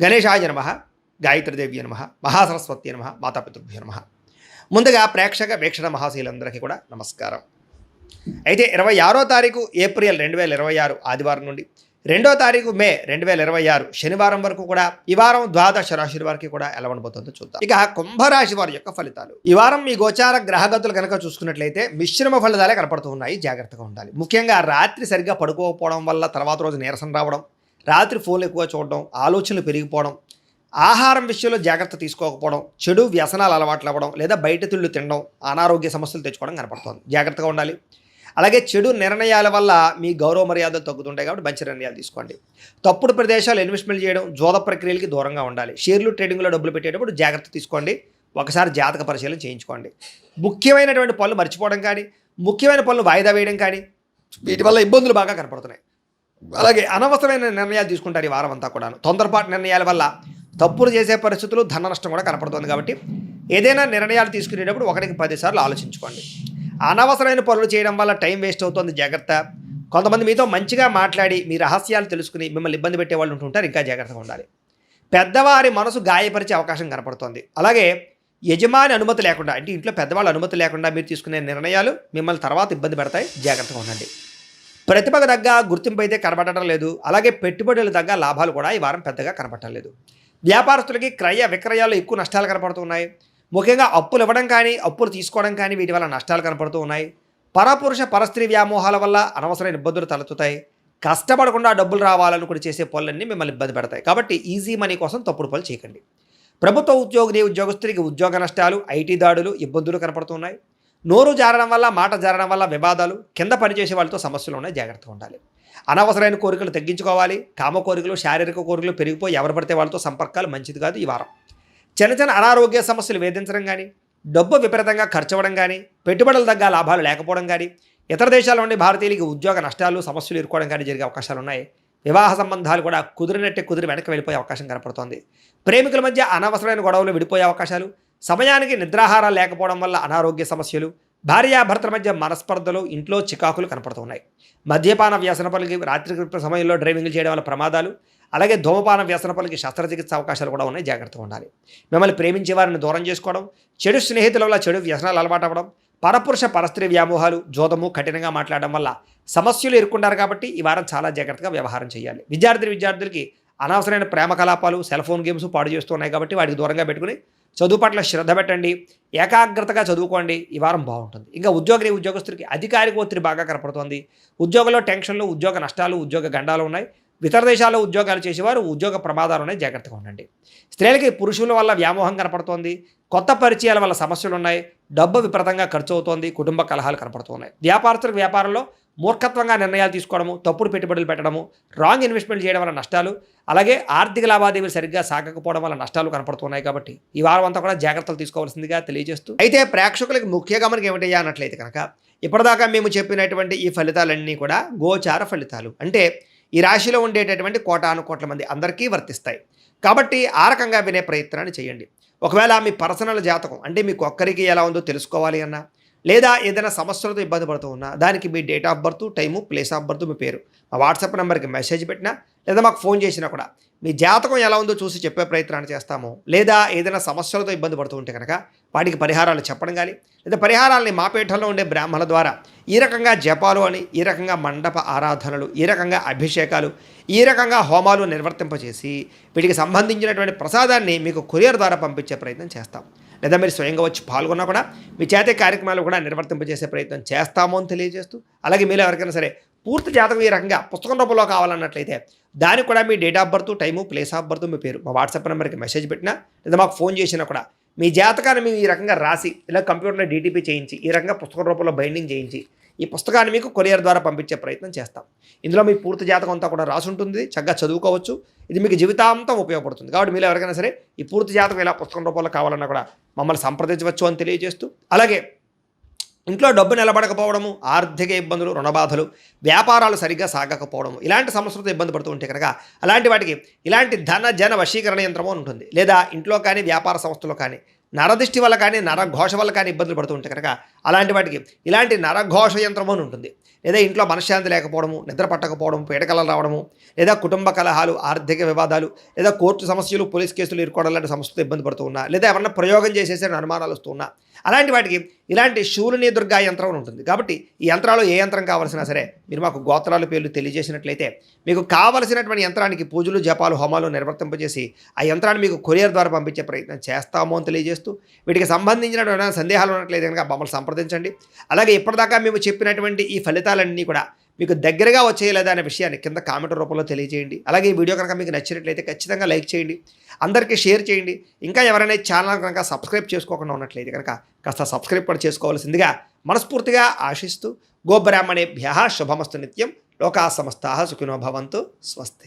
గణేశాయ నమః, గాయత్రీదేవ్య నమః, మహాసరస్వతి నమః, మాతాపితృభ్యో నమః. ముందుగా ప్రేక్షక వీక్షణ మహాశీలందరికీ కూడా నమస్కారం. అయితే 26వ తారీఖు ఏప్రిల్ 2026 ఆదివారం నుండి 2వ తారీఖు మే 2026 శనివారం వరకు కూడా ఈ వారం ద్వాదశ రాశి వారికి కూడా ఎలా ఉండబోతుందో చూద్దాం. ఇక కుంభరాశి వారి యొక్క ఫలితాలు. ఈ వారం మీ గోచార గ్రహగతులు కనుక చూసుకున్నట్లయితే మిశ్రమ ఫలితాలే కనపడుతూ ఉన్నాయి. జాగ్రత్తగా ఉండాలి. ముఖ్యంగా రాత్రి సరిగ్గా పడుకోకపోవడం వల్ల తర్వాత రోజు నీరసం రావడం, రాత్రి ఫోన్లు ఎక్కువ చూడడం, ఆలోచనలు పెరిగిపోవడం, ఆహారం విషయంలో జాగ్రత్త తీసుకోకపోవడం, చెడు వ్యసనాలు అలవాట్లు అవ్వడం, లేదా బయట తిళ్ళు తినడం, అనారోగ్య సమస్యలు తెచ్చుకోవడం కనపడుతుంది. జాగ్రత్తగా ఉండాలి. అలాగే చెడు నిర్ణయాల వల్ల మీ గౌరవ మర్యాదలు తగ్గుతుంటాయి కాబట్టి మంచి నిర్ణయాలు తీసుకోండి. తప్పుడు ప్రదేశాలు ఇన్వెస్ట్మెంట్ చేయడం, జోద ప్రక్రియలకి దూరంగా ఉండాలి. షేర్లు ట్రేడింగ్లో డబ్బులు పెట్టేటప్పుడు జాగ్రత్త తీసుకోండి. ఒకసారి జాతక పరిశీలన చేయించుకోండి. ముఖ్యమైనటువంటి పనులు మర్చిపోవడం కానీ, ముఖ్యమైన పనులు వాయిదా వేయడం కానీ, వీటి వల్ల ఇబ్బందులు బాగా కనపడుతున్నాయి. అలాగే అనవసరమైన నిర్ణయాలు తీసుకుంటారు ఈ వారం అంతా కూడా. తొందరపాటు నిర్ణయాల వల్ల తప్పులు చేసే పరిస్థితులు, ధన నష్టం కూడా కనపడుతుంది. కాబట్టి ఏదైనా నిర్ణయాలు తీసుకునేటప్పుడు 1కి 10 సార్లు ఆలోచించుకోండి. అనవసరమైన పనులు చేయడం వల్ల టైం వేస్ట్ అవుతుంది. జాగ్రత్త. కొంతమంది మీతో మంచిగా మాట్లాడి మీ రహస్యాలు తెలుసుకుని మిమ్మల్ని ఇబ్బంది పెట్టే వాళ్ళు ఉంటుంటారు. ఇంకా జాగ్రత్తగా ఉండాలి. పెద్దవారి మనసు గాయపరిచే అవకాశం కనపడుతుంది. అలాగే యజమాని అనుమతి లేకుండా, అంటే ఇంట్లో పెద్దవాళ్ళ అనుమతి లేకుండా మీరు తీసుకునే నిర్ణయాలు మిమ్మల్ని తర్వాత ఇబ్బంది పెడతాయి. జాగ్రత్తగా ఉండండి. ప్రతిభకు తగ్గ గుర్తింపు అయితే కనబడటం లేదు. అలాగే పెట్టుబడులు తగ్గ లాభాలు కూడా ఈ వారం పెద్దగా కనపడటం లేదు. వ్యాపారస్తులకి క్రయ విక్రయాల్లో ఎక్కువ నష్టాలు కనపడుతున్నాయి. ముఖ్యంగా అప్పులు ఇవ్వడం కానీ, అప్పులు తీసుకోవడం కానీ వీటి వల్ల నష్టాలు కనపడుతూ ఉన్నాయి. పరపురుష పరస్త్రీ వ్యామోహాల వల్ల అనవసరమైన ఇబ్బందులు తలెత్తుతాయి. కష్టపడకుండా డబ్బులు రావాలనుకుని చేసే పనులన్నీ మిమ్మల్ని ఇబ్బంది పెడతాయి. కాబట్టి ఈజీ మనీ కోసం తప్పుడు పనులు చేయకండి. ప్రభుత్వ ఉద్యోగస్తులకి ఉద్యోగ నష్టాలు, ఐటీ దాడులు, ఇబ్బందులు కనపడుతున్నాయి. నోరు జారడం వల్ల, మాట జారడం వల్ల వివాదాలు, కింద పనిచేసే వాళ్ళతో సమస్యలు ఉన్నాయి. జాగ్రత్తగా ఉండాలి. అనవసరమైన కోరికలు తగ్గించుకోవాలి. కామ కోరికలు, శారీరక కోరికలు పెరిగిపోయి ఎవరు పడితే వాళ్ళతో సంపర్కాలు మంచిది కాదు. ఈ వారం చిన్న అనారోగ్య సమస్యలు వేధించడం కానీ, డబ్బు విపరీతంగా ఖర్చు అవ్వడం కానీ, పెట్టుబడుల తగ్గ లాభాలు లేకపోవడం కానీ, ఇతర దేశాల నుండి భారతీయులకి ఉద్యోగ నష్టాలు, సమస్యలు ఎదుర్కోవడం కానీ జరిగే అవకాశాలు ఉన్నాయి. వివాహ సంబంధాలు కూడా కుదిరి వెనక్కి వెళ్ళిపోయే అవకాశం కనపడుతోంది. ప్రేమికుల మధ్య అనవసరమైన గొడవలు విడిపోయే అవకాశాలు, సమయానికి నిద్రాహారాలు లేకపోవడం వల్ల అనారోగ్య సమస్యలు, భార్యాభర్తల మధ్య మనస్పర్ధలు, ఇంట్లో చికాకులు కనపడుతున్నాయి. మద్యపాన వ్యసనపలకి రాత్రి సమయంలో డ్రైవింగ్లు చేయడం వల్ల ప్రమాదాలు, అలాగే ధూమపాన వ్యసనపలకి శస్త్రచికిత్స అవకాశాలు కూడా ఉన్నాయి. జాగ్రత్తగా ఉండాలి. మిమ్మల్ని ప్రేమించే వారిని దూరం చేసుకోవడం, చెడు స్నేహితుల వల్ల చెడు వ్యసనాలు అలవాటు అవ్వడం, పరపురుష పరస్త్రీ వ్యామోహాలు, జోదము, కఠినంగా మాట్లాడడం వల్ల సమస్యలు ఎదుర్కొంటారు. కాబట్టి ఈ వారం చాలా జాగ్రత్తగా వ్యవహారం చేయాలి. విద్యార్థులకి అనవసరమైన ప్రేమ కలాపాలు, సెల్ ఫోన్ గేమ్స్ పాడు చేస్తున్నాయి. కాబట్టి వాటికి దూరంగా పెట్టుకుని చదువు పట్ల శ్రద్ధ పెట్టండి. ఏకాగ్రతగా చదువుకోండి. ఈ వారం బాగుంటుంది. ఇంకా ఉద్యోగస్తులకి అధికారిక ఒత్తిడి బాగా కనపడుతోంది. ఉద్యోగంలో టెన్షన్లు, ఉద్యోగ నష్టాలు, ఉద్యోగ గండాలు ఉన్నాయి. ఇతర దేశాల్లో ఉద్యోగాలు చేసేవారు ఉద్యోగ ప్రమాదాలు ఉన్నాయి. జాగ్రత్తగా ఉండండి. స్త్రీలకి పురుషుల వల్ల వ్యామోహం కనపడుతోంది. కొత్త పరిచయాల వల్ల సమస్యలు ఉన్నాయి. డబ్బు విపరీతంగా ఖర్చు అవుతోంది. కుటుంబ కలహాలు కనపడుతున్నాయి. వ్యాపారస్తులకు వ్యాపారంలో మూర్ఖత్వంగా నిర్ణయాలు తీసుకోవడము, తప్పుడు పెట్టుబడులు పెట్టడము, రాంగ్ ఇన్వెస్ట్మెంట్ చేయడం వల్ల నష్టాలు, అలాగే ఆర్థిక లావాదేవీలు సరిగ్గా సాగకపోవడం వల్ల నష్టాలు కనపడుతున్నాయి. కాబట్టి ఈ వారం అంతా కూడా జాగ్రత్తలు తీసుకోవాల్సిందిగా తెలియజేస్తూ, అయితే ప్రేక్షకులకు ముఖ్య గమనిక ఏమిటయ్యా అన్నట్లయితే కనుక, ఇప్పటిదాకా మేము చెప్పినటువంటి ఈ ఫలితాలన్నీ కూడా గోచార ఫలితాలు. అంటే ఈ రాశిలో ఉండేటటువంటి కోటాను కోట్ల మంది అందరికీ వర్తిస్తాయి. కాబట్టి ఆ రకంగా వినే ప్రయత్నాన్ని చేయండి. ఒకవేళ మీ పర్సనల్ జాతకం, అంటే మీకు ఒక్కరికి ఎలా ఉందో తెలుసుకోవాలి అన్నా, లేదా ఏదైనా సమస్యలతో ఇబ్బంది పడుతూ ఉన్నా, దానికి మీ date of birth, time, place of birth, మీ పేరు మా వాట్సాప్ నెంబర్కి మెసేజ్ పెట్టినా, లేదా మాకు ఫోన్ చేసినా కూడా మీ జాతకం ఎలా ఉందో చూసి చెప్పే ప్రయత్నాన్ని చేస్తాము. లేదా ఏదైనా సమస్యలతో ఇబ్బంది పడుతూ ఉంటే కనుక వాటికి పరిహారాలు చెప్పడం కానీ, లేదా పరిహారాలని మా పీఠంలో ఉండే బ్రాహ్మణుల ద్వారా ఈ రకంగా జపాలు అని, ఈ రకంగా మండప ఆరాధనలు, ఈ రకంగా అభిషేకాలు, ఈ రకంగా హోమాలు నిర్వర్తింపచేసి వీటికి సంబంధించినటువంటి ప్రసాదాన్ని మీకు కొరియర్ ద్వారా పంపించే ప్రయత్నం చేస్తాం. లేదా మీరు స్వయంగా వచ్చి పాల్గొన్నా కూడా మీ చేతే కార్యక్రమాలు కూడా నిర్వర్తింపజేసే ప్రయత్నం చేస్తాము అని తెలియజేస్తూ, అలాగే మీరు ఎవరికైనా సరే పూర్తి జాతకం ఈ రకంగా పుస్తకం రూపంలో కావాలన్నట్లయితే దానికి కూడా మీ date of birth, time, place of birth, మీ పేరు మా వాట్సాప్ నెంబర్కి మెసేజ్ పెట్టినా, లేదా మాకు ఫోన్ చేసినా కూడా మీ జాతకాన్ని మేము ఈ రకంగా రాసి, ఇలా కంప్యూటర్లో డీటీపీ చేయించి, ఈ రకంగా పుస్తకం రూపంలో బైండింగ్ చేయించి ఈ పుస్తకాన్ని మీకు కొరియర్ ద్వారా పంపించే ప్రయత్నం చేస్తాం. ఇందులో మీ పూర్తి జాతకం అంతా కూడా రాసి ఉంటుంది. చక్కగా చదువుకోవచ్చు. ఇది మీకు జీవితాంతం ఉపయోగపడుతుంది. కాబట్టి మీరు ఎవరికైనా సరే ఈ పూర్తి జాతకం ఇలా పుస్తకం రూపంలో కావాలన్నా కూడా మమ్మల్ని సంప్రదించవచ్చు అని తెలియజేస్తూ, అలాగే ఇంట్లో డబ్బు నిలబడకపోవడము, ఆర్థిక ఇబ్బందులు, రుణబాధలు, వ్యాపారాలు సరిగ్గా సాగకపోవడము, ఇలాంటి సమస్యలతో ఇబ్బంది పడుతూ ఉంటే కనుక అలాంటి వాటికి ఇలాంటి ధన జన వశీకరణ యంత్రము ఉంటుంది. లేదా ఇంట్లో కానీ వ్యాపార సంస్థలో కానీ నరదిష్టి వల్ల కానీ నరఘోష వల్ల కానీ ఇబ్బందులు పడుతూ ఉంటే కనుక అలాంటి వాటికి ఇలాంటి నరఘోష యంత్రం అని ఉంటుంది. లేదా ఇంట్లో మనశ్శాంతి లేకపోవడము, నిద్ర పట్టకపోవడం, పీడకలలు రావడము, లేదా కుటుంబ కలహాలు, ఆర్థిక వివాదాలు, లేదా కోర్టు సమస్యలు, పోలీస్ కేసులు ఇరుకోవడం లాంటి సమస్యలతో ఇబ్బంది పడుతూ ఉన్నా, లేదా ఎవరన్నా ప్రయోగం చేసేసే అనుమానాలు వస్తూ ఉన్నా, అలాంటి వాటికి ఇలాంటి శూలిని దుర్గా యంత్రం అని ఉంటుంది. కాబట్టి ఈ యంత్రాలు ఏ యంత్రం కావాల్సినా సరే మీరు మాకు గోత్రాల పేర్లు తెలియజేసినట్లయితే మీకు కావలసినటువంటి యంత్రానికి పూజలు, జపాలు, హోమాలు నిర్వర్తింపజేసి ఆ యంత్రాన్ని మీకు కొరియర్ ద్వారా పంపించే ప్రయత్నం చేస్తాము అని తెలియజేస్తూ, వీటికి సంబంధించిన సందేహాలు ఉన్నట్లయితే కనుక మమ్మల్ని సంప్రదించండి. అలాగే ఇప్పటిదాకా మేము చెప్పినటువంటి ఈ ఫలితాలన్నీ కూడా మీకు దగ్గరగా వచ్చేయలేదా అనే విషయాన్ని కింద కామెంట్ రూపంలో తెలియజేయండి. అలాగే ఈ వీడియో కనుక మీకు నచ్చినట్లయితే ఖచ్చితంగా లైక్ చేయండి, అందరికీ షేర్ చేయండి. ఇంకా ఎవరైనా ఛానల్ కనుక సబ్స్క్రైబ్ చేసుకోకుండా ఉన్నట్లయితే కనుక కాస్త సబ్స్క్రైబ్ కూడా చేసుకోవాల్సిందిగా మనస్ఫూర్తిగా ఆశిస్తూ, గోబ్రాహ్మణేభ్యః శుభమస్తు నిత్యం, లోకా సమస్తాః సుఖినో భవంతు, స్వస్తి.